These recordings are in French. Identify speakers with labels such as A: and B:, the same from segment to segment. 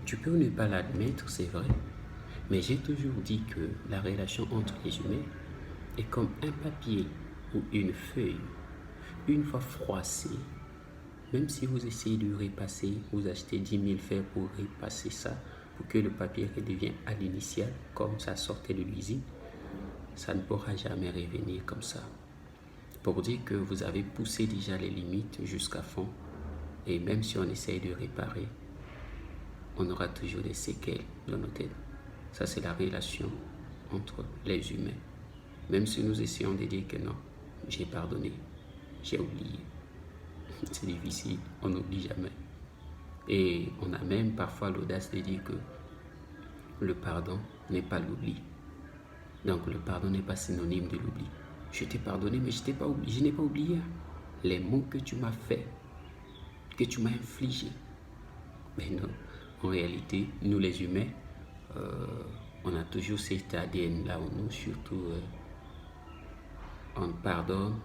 A: Tu peux ne pas l'admettre, c'est vrai, mais j'ai toujours dit que la relation entre les humains est comme un papier ou une feuille. Une fois froissée, même si vous essayez de repasser, vous achetez 10 000 fers pour repasser ça, pour que le papier redevienne à l'initial, comme ça sortait de l'usine, ça ne pourra jamais revenir comme ça. Pour dire que vous avez poussé déjà les limites jusqu'à fond, et même si on essaye de réparer, on aura toujours des séquelles dans nos têtes. Ça, c'est la relation entre les humains. Même si nous essayons de dire que non, j'ai pardonné, j'ai oublié. C'est difficile, on n'oublie jamais. Et on a même parfois l'audace de dire que le pardon n'est pas l'oubli. Donc le pardon n'est pas synonyme de l'oubli. Je t'ai pardonné, mais je n'ai pas oublié les mots que tu m'as fait, que tu m'as infligé. Mais non, en réalité, nous les humains, on a toujours cet ADN-là en nous, surtout on ne pardonne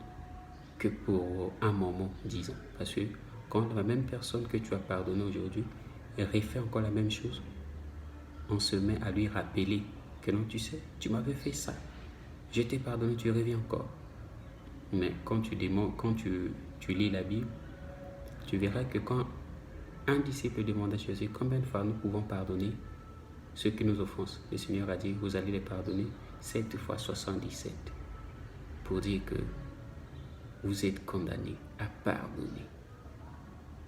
A: que pour un moment, disons. Parce que quand la même personne que tu as pardonné aujourd'hui refait encore la même chose, on se met à lui rappeler que non, tu sais, tu m'avais fait ça. Je t'ai pardonné, tu reviens encore. Mais quand tu lis la Bible, tu verras que quand un disciple demande à Jésus combien de fois nous pouvons pardonner ceux qui nous offensent, le Seigneur a dit, vous allez les pardonner 7 fois 77. Pour dire que vous êtes condamné à pardonner.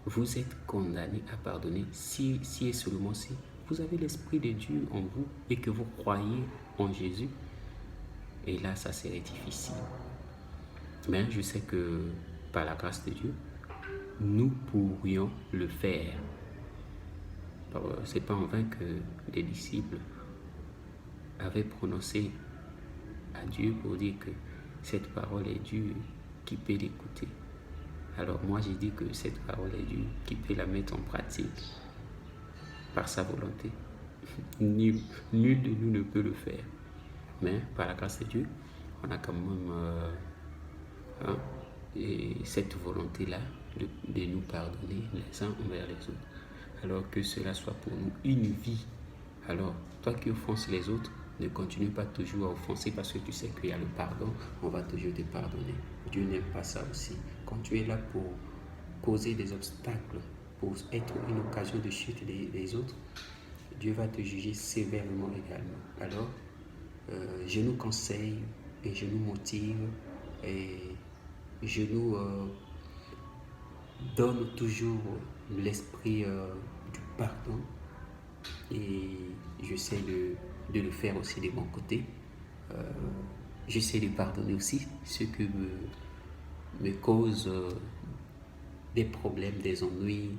A: Vous êtes condamné à pardonner si et seulement si vous avez l'Esprit de Dieu en vous et que vous croyez en Jésus. Et là, ça serait difficile. Mais je sais que par la grâce de Dieu, nous pourrions le faire. C'est pas en vain que les disciples avaient prononcé à Dieu pour dire que cette parole est Dieu qui peut l'écouter. Alors moi j'ai dit que cette parole est Dieu qui peut la mettre en pratique par sa volonté. Nul de nous ne peut le faire. Mais par la grâce de Dieu, on a quand même cette volonté-là de nous pardonner les uns envers les autres. Alors que cela soit pour nous une vie. Alors, toi qui offenses les autres, ne continue pas toujours à offenser parce que tu sais qu'il y a le pardon, on va toujours te pardonner. Dieu n'aime pas ça aussi. Quand tu es là pour causer des obstacles, pour être une occasion de chute des autres, Dieu va te juger sévèrement également. Alors, je nous conseille et je nous motive et je nous donne toujours l'esprit du pardon et j'essaie de le faire aussi de mon côté. J'essaie de pardonner aussi ceux qui me causent des problèmes, des ennuis,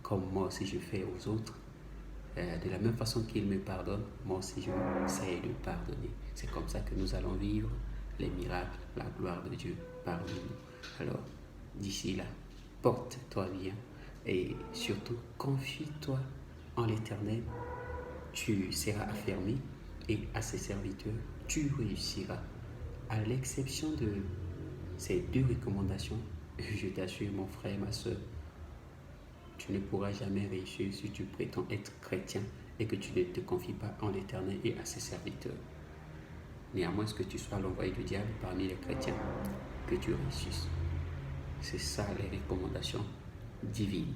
A: comme moi aussi je fais aux autres. De la même façon qu'ils me pardonnent, moi aussi je essaie de pardonner. C'est comme ça que nous allons vivre les miracles, la gloire de Dieu parmi nous. Alors, d'ici là, porte-toi bien et surtout confie-toi en l'Éternel. Tu seras affermi et à ses serviteurs, tu réussiras. À l'exception de ces deux recommandations, je t'assure mon frère, ma soeur, tu ne pourras jamais réussir si tu prétends être chrétien et que tu ne te confies pas en l'Éternel et à ses serviteurs. Néanmoins, que tu sois l'envoyé du diable parmi les chrétiens, que tu réussisses. C'est ça les recommandations divines.